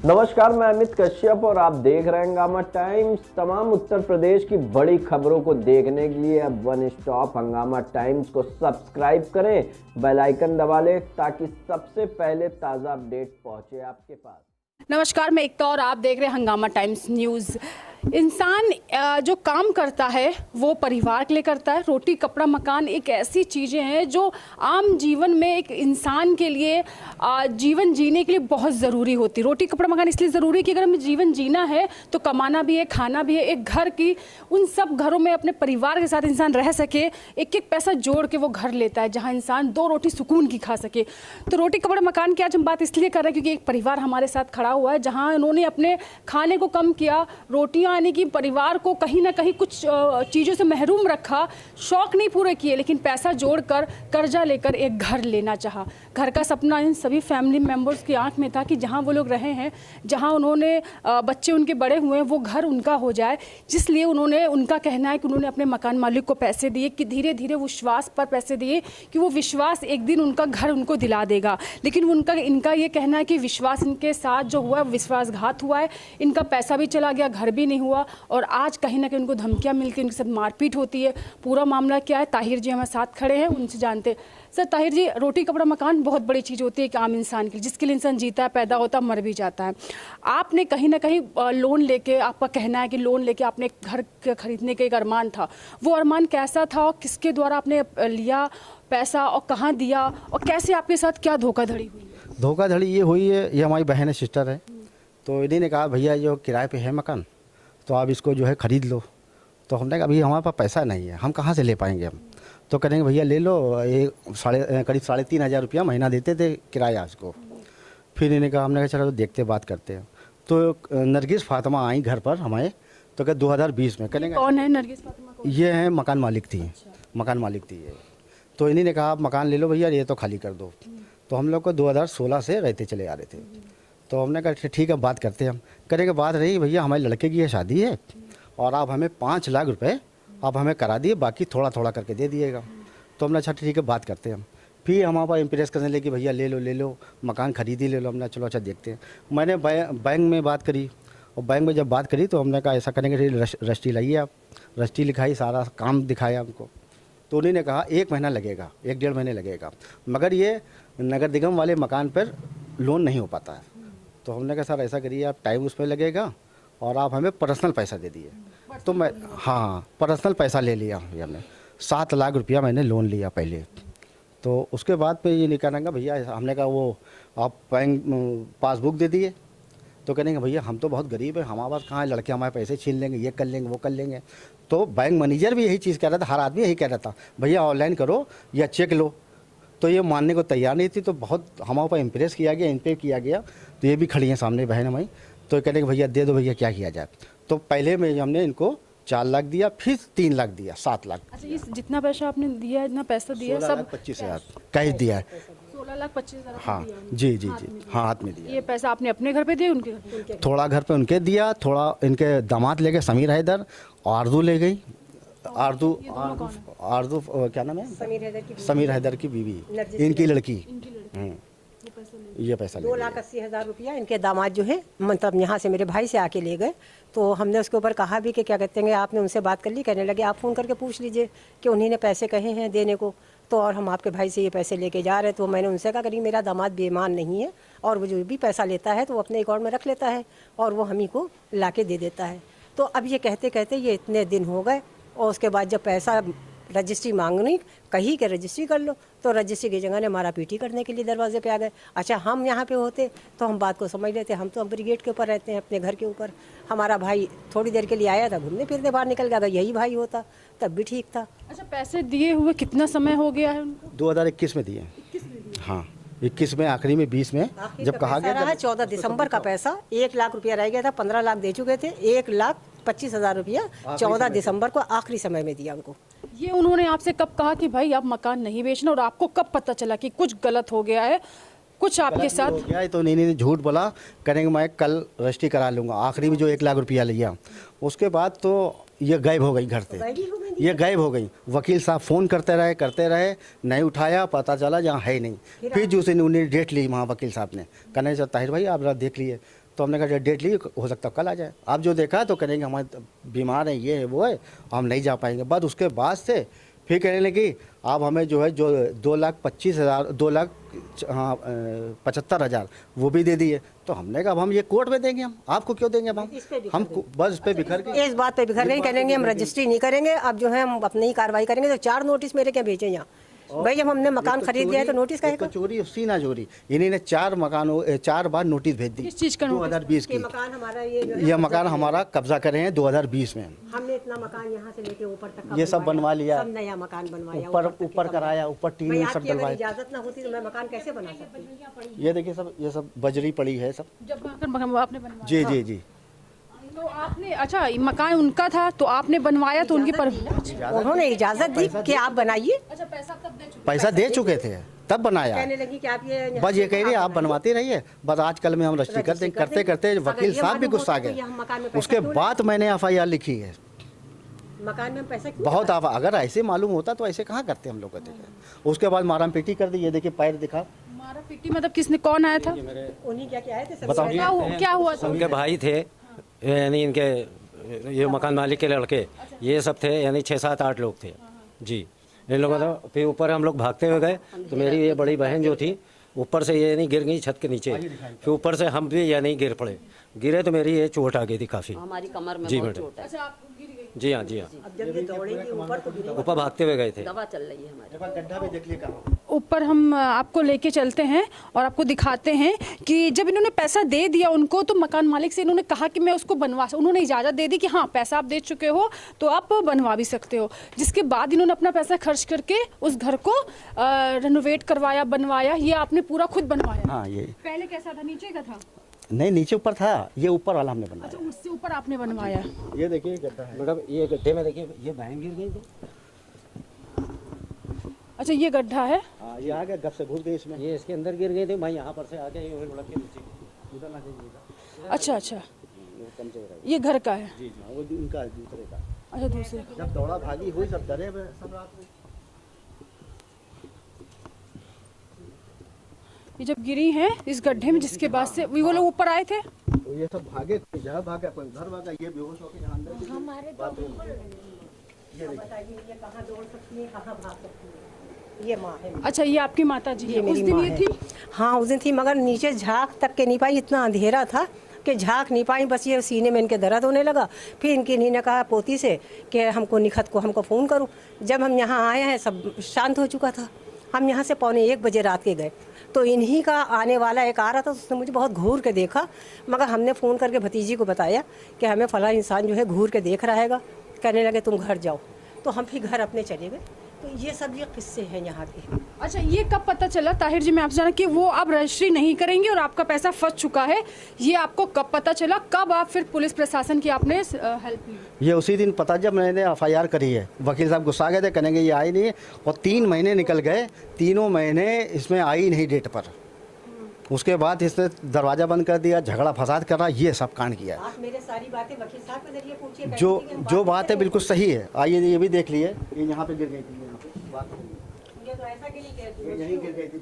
नमस्कार, मैं अमित कश्यप और आप देख रहे हैं हंगामा टाइम्स। तमाम उत्तर प्रदेश की बड़ी खबरों को देखने के लिए अब वन स्टॉप हंगामा टाइम्स को सब्सक्राइब करें, बेल आइकन दबा लें ताकि सबसे पहले ताज़ा अपडेट पहुंचे आपके पास। नमस्कार, मैं एकता और आप देख रहे हैं हंगामा टाइम्स न्यूज़। इंसान जो काम करता है वो परिवार के लिए करता है। रोटी कपड़ा मकान एक ऐसी चीज़ें हैं जो आम जीवन में एक इंसान के लिए जीवन जीने के लिए बहुत ज़रूरी होती है। रोटी कपड़ा मकान इसलिए ज़रूरी है कि अगर हमें जीवन जीना है तो कमाना भी है, खाना भी है। एक घर की उन सब घरों में अपने परिवार के साथ इंसान रह सके, एक एक पैसा जोड़ के वो घर लेता है जहाँ इंसान दो रोटी सुकून की खा सके। तो रोटी कपड़ा मकान की आज हम बात इसलिए कर रहे हैं क्योंकि एक परिवार हमारे साथ खड़ा हुआ है जहाँ उन्होंने अपने खाने को कम किया, रोटियाँ यानी कि परिवार को कहीं ना कहीं कुछ चीज़ों से महरूम रखा, शौक नहीं पूरे किए, लेकिन पैसा जोड़कर कर्जा लेकर एक घर लेना चाहा। घर का सपना इन सभी फैमिली मेंबर्स की आंख में था कि जहां वो लोग रहे हैं, जहां उन्होंने बच्चे उनके बड़े हुए हैं, वो घर उनका हो जाए। जिसलिए उनका कहना है कि उन्होंने अपने मकान मालिक को पैसे दिए, कि धीरे धीरे विश्वास पर पैसे दिए कि वो विश्वास एक दिन उनका घर उनको दिला देगा। लेकिन इनका ये कहना है कि विश्वास इनके साथ जो हुआ विश्वासघात हुआ है, इनका पैसा भी चला गया, घर भी नहीं हुआ और आज कहीं ना कहीं उनको धमकियां मिलकर उनके साथ मारपीट होती है। पूरा मामला क्या है, ताहिर जी हमारे साथ खड़े हैं, उनसे जानते हैं। सर ताहिर जी, रोटी कपड़ा मकान बहुत बड़ी चीज़ होती है एक आम इंसान के लिए, जिसके लिए इंसान जीता है, पैदा होता है, मर भी जाता है। आपने कहीं ना कहीं लोन लेके, आपका कहना है कि लोन लेके आपने एक घर खरीदने का एक अरमान था, वो अरमान कैसा था और किसके द्वारा आपने लिया पैसा और कहाँ दिया और कैसे आपके साथ क्या धोखाधड़ी हुई? धोखाधड़ी ये हुई है, ये हमारी बहन है, सिस्टर है। तो इन्हीं ने कहा भैया जो किराए पे है मकान तो आप इसको जो है ख़रीद लो। तो हमने कहा अभी हमारे पास पैसा नहीं है, हम कहाँ से ले पाएंगे हम। तो करेंगे भैया ले लो, ये करीब 3,500 रुपया महीना देते थे किराया उसको। फिर इन्हें कहा, हमने कहा चलो देखते बात करते हैं। तो नरगिस फातिमा आई घर पर हमारे, तो क्या 2020 में करेंगे। कौन है नरगिस फातिमा? ये है मकान मालिक थी। अच्छा। मकान मालिक थी ये। तो इन्हीं ने कहा आप मकान ले लो भैया, ये तो खाली कर दो। तो हम लोग को 2016 से रहते चले आ रहे थे। तो हमने कहा ठीक है बात करते हैं हम। करेंगे बात रही भैया हमारे लड़के की ये शादी है और आप हमें 5 लाख रुपए आप हमें करा दिए, बाकी थोड़ा थोड़ा करके दे दिएगा। तो हमने अच्छा ठीक है बात करते हैं हम। फिर हमारे पास इम्प्रेस करने लगे भैया ले लो मकान खरीद ही ले लो। हमने चलो अच्छा देखते हैं। मैंने बैंक में बात करी और बैंक में जब बात करी तो हमने कहा ऐसा करेंगे, रजिस्ट्री लाइए आप। रजिस्ट्री लिखाई, सारा काम दिखाया हमको। तो उन्हीं ने कहा 1 महीना लगेगा, 1-1.5 महीने लगेगा, मगर ये नगर निगम वाले मकान पर लोन नहीं हो पाता है। तो हमने कहा सर ऐसा करिए, आप टाइम उस पर लगेगा और आप हमें पर्सनल पैसा दे दिए। तो मैं पर्सनल पैसा ले लिया हमने, 7 लाख रुपया मैंने लोन लिया पहले। तो उसके बाद पे ये निकालेंगे भैया, हमने कहा वो आप बैंक पासबुक दे दिए। तो कहेंगे भैया हम तो बहुत गरीब है, हमारे पास कहाँ है, लड़के हमारे पैसे छीन लेंगे, ये कर लेंगे वो कर लेंगे। तो बैंक मैनेजर भी यही चीज़ कह रहा था, हर आदमी यही कह रहा था भैया ऑनलाइन करो या चेक लो। तो ये मानने को तैयार नहीं थी। तो बहुत हमारे ऊपर इम्प्रेस किया गया, इन पे किया गया। तो ये भी खड़ी हैं सामने बहन हमारी। तो कहने कि भैया दे दो भैया, क्या किया जाए। तो पहले में हमने इनको 4 लाख दिया, फिर 3 लाख दिया, 7 लाख। अच्छा, ये जितना पैसा आपने दिया, इतना पैसा दिया, सब 25,000 कैश दिया है। 16,25,000। हाँ जी हाँ, हाथ में दिया। ये पैसा आपने अपने घर पे दिया, उनके थोड़ा घर पे उनके दिया, थोड़ा इनके दामाद ले गए, समीर हैदर, आरजू ले गई। आरजू क्या नाम है, समीर हैदर की बीवी, इनकी लड़की। ये पैसा 2,80,000 रुपया इनके दामाद जो है, मतलब यहाँ से मेरे भाई से आके ले गए। तो हमने उसके ऊपर कहा भी कि क्या कहते हैं, आपने उनसे बात कर ली? कहने लगे आप फ़ोन करके पूछ लीजिए कि उन्हीं ने पैसे कहे हैं देने को, तो और हम आपके भाई से ये पैसे लेके जा रहे हैं। तो मैंने उनसे कहा करी मेरा दामाद बेईमान नहीं है और वो जो भी पैसा लेता है तो वो अपने अकाउंट में रख लेता है और वो हम ही को ला के दे देता है। तो अब ये कहते कहते ये इतने दिन हो गए और उसके बाद जब पैसा रजिस्ट्री मांगनी कही कि रजिस्ट्री कर लो, तो रजिस्ट्री की जगह ने मारा पीटी करने के लिए दरवाजे पे आ गए। अच्छा, हम यहाँ पे होते तो हम बात को समझ लेते, हम तो ब्रिगेड के ऊपर रहते हैं, अपने घर के ऊपर। हमारा भाई थोड़ी देर के लिए आया था, घूमने फिरने बाहर निकल गया, अगर यही भाई होता तब भी ठीक था। अच्छा, पैसे दिए हुए कितना समय हो गया है उनको? 2021 में दिए। हाँ 21 में, आखिरी में 20 में जब कहा गया। 14 दिसंबर का पैसा 1 लाख रुपया रह गया था, 15 लाख दे चुके थे, 1,25,000 रुपया 14 दिसंबर को आखिरी समय में दिया उनको। ये उन्होंने आपसे कब कहा कि भाई आप मकान नहीं बेचना, और आपको कब पता चला कि कुछ गलत हो गया है, कुछ आपके साथ हो गया है? तो नहीं झूठ बोला, करेंगे मैं कल रजिस्ट्री करा लूँगा। आखिरी में जो 1 लाख रुपया लिया, उसके बाद तो ये गायब हो गई घर से, ये गायब हो गई। वकील साहब फ़ोन करते रहे, नहीं उठाया, पता चला जहाँ है नहीं। फिर जो उन्होंने डेट ली वहाँ वकील साहब ने, कहने ताहिर भाई आप देख लिए। तो हमने कहा डेटली हो सकता है कल आ जाए। आप जो देखा तो करेंगे हमारे बीमार हैं, ये है वो है, हम नहीं जा पाएंगे। बस उसके बाद से फिर कहने लगी आप हमें जो है जो 2,25,000 2,75,000 वो भी दे दिए। तो हमने कहा अब हम ये कोर्ट में देंगे, हम आपको क्यों देंगे, अब हम बस इस पे बिखर के इस बात पे बिखर गए, कहेंगे हम रजिस्ट्री नहीं करेंगे, अब जो है हम अपनी ही कार्रवाई करेंगे। तो 4 नोटिस मेरे क्या भेजे यहाँ भाई, जब हमने मकान खरीद लिया है तो नोटिस का चोरी सीना चोरी, इन्हीं ने 4 बार नोटिस भेज दी। किस चीज का? 2020 की। मकान हमारा ये मकान हमारा कब्जा करे हैं 2020 में। हमने इतना मकान यहाँ से लेके ऊपर तक ये सब बनवा लिया, सब नया मकान बनवाया, ऊपर कराया, ऊपर टीन भाई सब आपकी अगर डलवाया। इजाजत ना होती तो मैं मकान कैसे बना सकती? ये देखिए सब, ये सब बजरी पड़ी है सब। जब आपने बनवाया? जी जी जी। तो आपने, अच्छा मकान उनका था तो आपने बनवाया तो उनकी उन्होंने इजाजत दी कि आप बनाइए। अच्छा, पैसा दे चुके थे तब बनाया। कहने लगी कि आप ये बस ये कह रही है आप बनवाते रहिए, बस आजकल में हम रजिस्ट्री करते करते करते वकील साहब भी गुस्सा गए। उसके बाद मैंने FIR लिखी है। मकान में पैसा बहुत अगर ऐसे मालूम होता तो ऐसे कहाँ करते हम लोग कहते हैं। उसके बाद मारा पीटी कर दी। ये देखिए पैर दिखा। मारा पीटी मतलब किसने, कौन आया था? उन्हीं क्या आए थे? बताओ क्या हुआ था? उनके भाई थे, यानी इनके ये मकान मालिक के लड़के, ये सब थे, यानी 6, 7, 8 लोग थे जी। इन लोगों ने फिर ऊपर हम लोग भागते हुए गए तो मेरी ये बड़ी बहन जो थी ऊपर से ये नहीं गिर गई छत के नीचे, फिर ऊपर से हम भी ये नहीं गिर पड़े। गिरे तो मेरी ये चोट आ गई थी काफ़ी हमारी कमर में जी बहुत मैडम। चोट है। अच्छा, आप गिर गई? जी हाँ जी हाँ, अब जब ये दौड़ेंगे ऊपर तो गिरेंगे। ऊपर भागते हुए गए थे। दवा चल रही है हमारी। गड्ढा भी देख लिया। ऊपर हम आपको लेके चलते हैं और आपको दिखाते हैं कि जब इन्होंने पैसा दे दिया उनको तो मकान मालिक से इन्होंने कहा कि मैं उसको बनवा, उन्होंने इजाज़त दे दी कि हाँ पैसा आप दे चुके हो तो आप बनवा भी सकते हो। जिसके बाद इन्होंने अपना पैसा खर्च करके उस घर को रेनोवेट करवाया, बनवाया। ये आपने पूरा खुद बनवाया? हाँ ये पहले कैसा था, नीचे का था? नहीं, नीचे ऊपर था, ये ऊपर वाला हमने बनाया। अच्छा, उससे ऊपर आपने बनवाया। ये देखिए गड्ढा है मैडम, ये गड्ढे में देखिए ये बहन गिर गई थी। अच्छा, ये गड्ढा है। हाँ, ये आ गया, गप से घुस गई इसमें। ये इसके अंदर गिर गए थे भाई, यहाँ पर से आ गए ये लुढ़क के नीचे। अच्छा अच्छा, ये घर का है? जी वो उनका है, दूसरे का। अच्छा, दूसरे का। जब दौड़ा भागी हुई सब डरे हुए सब रात में। ये जब गिरी हैं इस गड्ढे में, जिसके बाद से वो लोग ऊपर आए थे। तो ये सब भागे, कोई जहाँ भागा, कोई उधर भागा, ये बेहोश होकर यहाँ अंदर हमारे ये बताइए ये कहाँ दौड़ सकती है, कहाँ भाग सकती है? ये माँ है। अच्छा, ये आपकी माता जी है? उस मेरी दिन माँ ये है। थी? हाँ उस दिन थी, मगर नीचे झाँक तक के नहीं पाई, इतना अंधेरा था कि झाँक नहीं पाई। बस ये सीने में इनके दर्द होने लगा। फिर इनकी इन्हीं ने कहा पोती से कि हमको निखत को हमको फ़ोन करो। जब हम यहाँ आए हैं सब शांत हो चुका था। हम यहाँ से 1:45 बजे रात के गए तो इन्हीं का आने वाला एक आ रहा था, उसने मुझे बहुत घूर के देखा। मगर हमने फ़ोन करके भतीजी को बताया कि हमें फला इंसान जो है घूर के देख रहा हैगा। कहने लगे तुम घर जाओ, तो हम फिर घर अपने चले गए। तो ये सब ये किस्से हैं यहाँ के। अच्छा, ये कब पता चला ताहिर जी, मैं आपसे जाना कि वो आप रजिस्ट्री नहीं करेंगे और आपका पैसा फंस चुका है, ये आपको कब पता चला? कब आप फिर पुलिस प्रशासन की आपने हेल्प ली? ये उसी दिन पता जब मैंने FIR करी है। वकील साहब गुस्सा गए थे, कहेंगे ये आई नहीं, और 3 महीने निकल गए, तीनों महीने इसमें आई नहीं डेट पर। उसके बाद इसने दरवाज़ा बंद कर दिया, झगड़ा फसाद कर रहा, ये सब कांड किया। आप मेरे सारी बातें वकील साहब के जरिए पूछिए। जो बात है बिल्कुल सही है। आइए ये भी देख लिए, ये यहाँ पे गिर गई थी, यहाँ पे बात ये तो ऐसा कि नहीं यहीं गिर गई थी।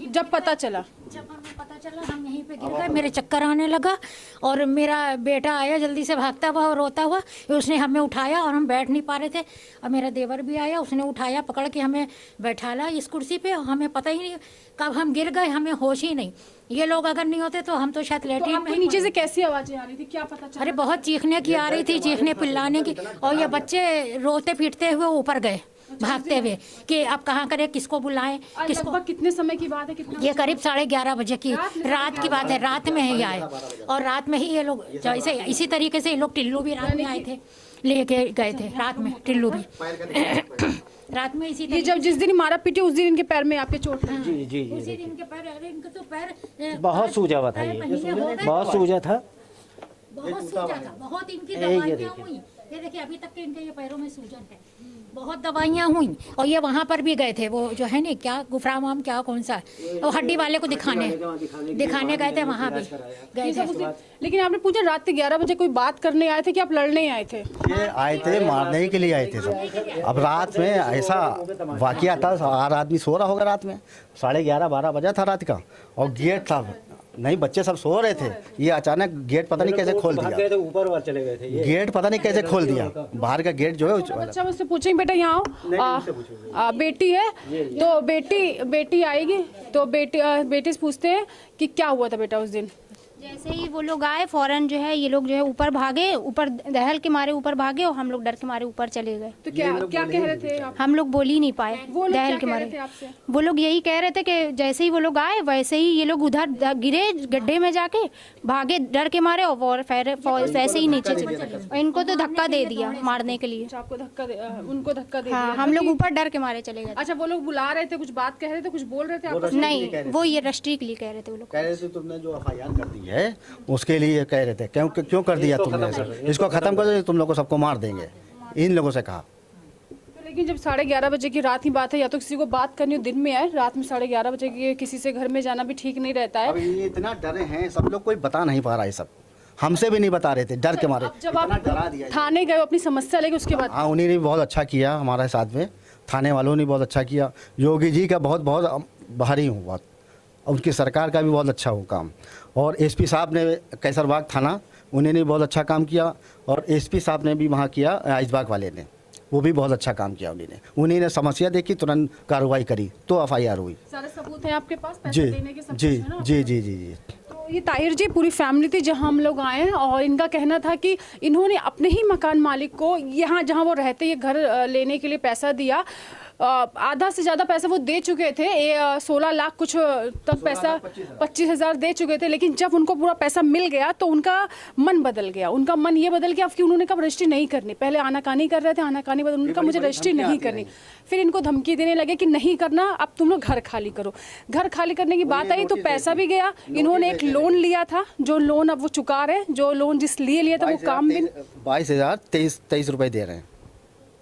जब पता चला? जब हमें पता चला हम यहीं पे गिर गए, मेरे चक्कर आने लगा और मेरा बेटा आया जल्दी से भागता हुआ और रोता हुआ, उसने हमें उठाया और हम बैठ नहीं पा रहे थे। और मेरा देवर भी आया, उसने उठाया, पकड़ के हमें बैठाला इस कुर्सी पे। हमें पता ही नहीं कब हम गिर गए, हमें होश ही नहीं। ये लोग अगर नहीं होते तो हम तो शायद लेटरिन में। नीचे से कैसी आवाजें आ रही थी, क्या पता चला? अरे बहुत चीखने की आ रही थी, चीखने पिल्लाने की। और ये बच्चे रोते पीटते हुए ऊपर गए भागते हुए कि अब कहाँ करें, किसको बुलाएं, किसको। लगभग कितने समय की बात है? कितना? ये करीब 11:30 बजे की रात की बात है। रात में ही आए और रात में ही ये लोग जैसे इसी तरीके से ये लोग टिल्लू भी रात में आए थे, लेके गए थे रात में टिल्लू भी रात में। इसी ये जब जिस दिन मारा पीटे उस दिन इनके पैर में आपके चोट लगी? जी जी, उसी दिन के पैर, अरे इनके तो पैर बहुत सूजा हुआ था, ये बहुत सूजा था, बहुत सूजा था, बहुत इनकी दवाइयाँ हुई। ये देखिए अभी तक के इनके ये पैरों में सूजन है, बहुत दवाइयाँ हुई। और ये वहाँ पर भी गए थे, वो जो है नहीं क्या गुफराम क्या कौन सा, वो हड्डी वाले को दिखाने गए थे, वहाँ भी गए थे। लेकिन आपने पूछा रात के 11 बजे कोई बात करने आए थे कि आप लड़ने आए थे? ये आए थे मारने के लिए आए थे सब। अब रात में ऐसा वाकया था, हर आदमी सो रहा होगा रात में, 11:30-12 बजा था रात का, और गेट था नहीं, बच्चे सब सो रहे थे, ये अचानक गेट पता नहीं कैसे खोल भाग दिया, गए थे, ऊपर वार चले गए थे ये। गेट पता नहीं कैसे खोल दिया, बाहर का गेट जो है बच्चा मुझसे पूछेंगे बेटा यहाँ आओ, बेटी है तो बेटी आएगी तो बेटी से पूछते हैं कि क्या हुआ था बेटा उस दिन। जैसे ही वो लोग आए फौरन जो है ये लोग जो है ऊपर भागे, ऊपर दहल के मारे ऊपर भागे और हम लोग डर के मारे ऊपर चले गए। तो क्या कह रहे थे आप? हम लोग बोल ही नहीं पाए वो लोग दहल क्या के कह मारे। रहे थे आपसे? वो लोग यही कह रहे थे कि जैसे ही वो लोग आए वैसे ही ये लोग उधर गिरे गड्ढे में जाके भागे डर के मारे और वैसे ही नीचे चले। इनको तो धक्का दे दिया मारने के लिए। आपको उनको धक्का दे हाँ, दिया? हम लोग ऊपर डर के मारे चले गए। अच्छा, वो लोग बुला रहे थे, कुछ बात कह रहे थे, कुछ बोल रहे थे आपस में? नहीं, वो ये रजिस्ट्री के लिए कह रहे थे। वो लोग कह रहे थे तुमने जो FIR कर दी है उसके लिए कह रहे थे, क्यों कर दिया तुमने ऐसा, इसको खत्म कर दो, तुम लोग को सबको मार देंगे, इन लोगों से कहा। तो लेकिन जब 11:30 बजे की रात ही बात है, या तो किसी को बात करनी हो दिन में आए, रात में 11:30 बजे की किसी से घर में जाना भी ठीक नहीं रहता है। अब ये इतना डरे हैं सब लोग, कोई बता नहीं पा रहा है, सब हमसे भी नहीं बता रहे थे डर के मारे। जब आप थाने गए अपनी समस्या लेके उसके बाद? हाँ, उन्हीं ने बहुत अच्छा किया हमारे साथ में, थाने वालों ने बहुत अच्छा किया, योगी जी का बहुत बहुत भारी हूँ बहुत, उनकी सरकार का भी बहुत अच्छा हो काम, और SP साहब ने कैसरबाग थाना उन्होंने बहुत अच्छा काम किया, और SP साहब ने भी वहाँ किया, आइसबाग वाले ने वो भी बहुत अच्छा काम किया, उन्होंने समस्या देखी, तुरंत कार्रवाई करी तो FIR हुई। सारे सबूत हैं आपके पास पैसे जी देने के? सब जी कुछ है ना? जी जी जी जी। तो ये ताहिर जी पूरी फैमिली थी जहां हम लोग आए हैं, और इनका कहना था कि इन्होंने अपने ही मकान मालिक को यहाँ जहां वो रहते ये घर लेने के लिए पैसा दिया। आधा से ज़्यादा पैसा वो दे चुके थे, 16 लाख कुछ तक पैसा, 25,000 दे चुके थे। लेकिन जब उनको पूरा पैसा मिल गया तो उनका मन बदल गया, उनका मन ये बदल गया कि उन्होंने कब रजिस्ट्री नहीं करनी। पहले आनाकानी कर रहे थे, आनाकानी बदल उनका मुझे रजिस्ट्री नहीं करनी, फिर इनको धमकी देने लगे कि नहीं करना, अब तुम लोग घर खाली करो। घर खाली करने की बात आई तो पैसा भी गया। इन्होंने एक लोन लिया था, जो लोन अब वो चुका रहे, जो लोन जिस लिए लिया था वो काम भी 22,023 रुपए दे रहे हैं।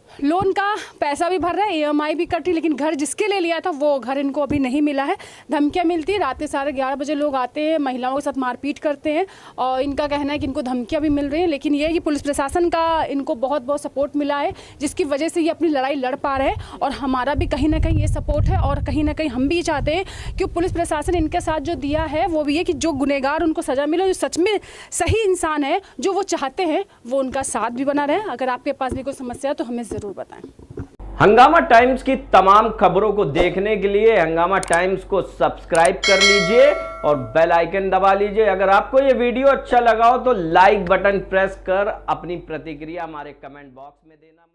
लोन का पैसा भी भर रहे हैं, EMI भी कटी, लेकिन घर जिसके लिए लिया था वो घर इनको अभी नहीं मिला है। धमकियां मिलती है, रात के 11:30 बजे लोग आते हैं, महिलाओं के साथ मारपीट करते हैं, और इनका कहना है कि इनको धमकियां भी मिल रही हैं। लेकिन ये है कि पुलिस प्रशासन का इनको बहुत बहुत सपोर्ट मिला है, जिसकी वजह से ये अपनी लड़ाई लड़ पा रहे हैं, और हमारा भी कहीं ना कहीं ये सपोर्ट है, और कहीं ना कहीं हम भी चाहते हैं कि पुलिस प्रशासन इनके साथ जो दिया है वो भी है कि जो गुनहगार उनको सज़ा मिले, जो सच में सही इंसान है, जो वो चाहते हैं वो उनका साथ भी बना रहे। अगर आपके पास भी कोई समस्या है तो हमें ज़रूर बताएं। हंगामा टाइम्स की तमाम खबरों को देखने के लिए हंगामा टाइम्स को सब्सक्राइब कर लीजिए और बेल आइकन दबा लीजिए। अगर आपको ये वीडियो अच्छा लगा हो तो लाइक बटन प्रेस कर अपनी प्रतिक्रिया हमारे कमेंट बॉक्स में देना।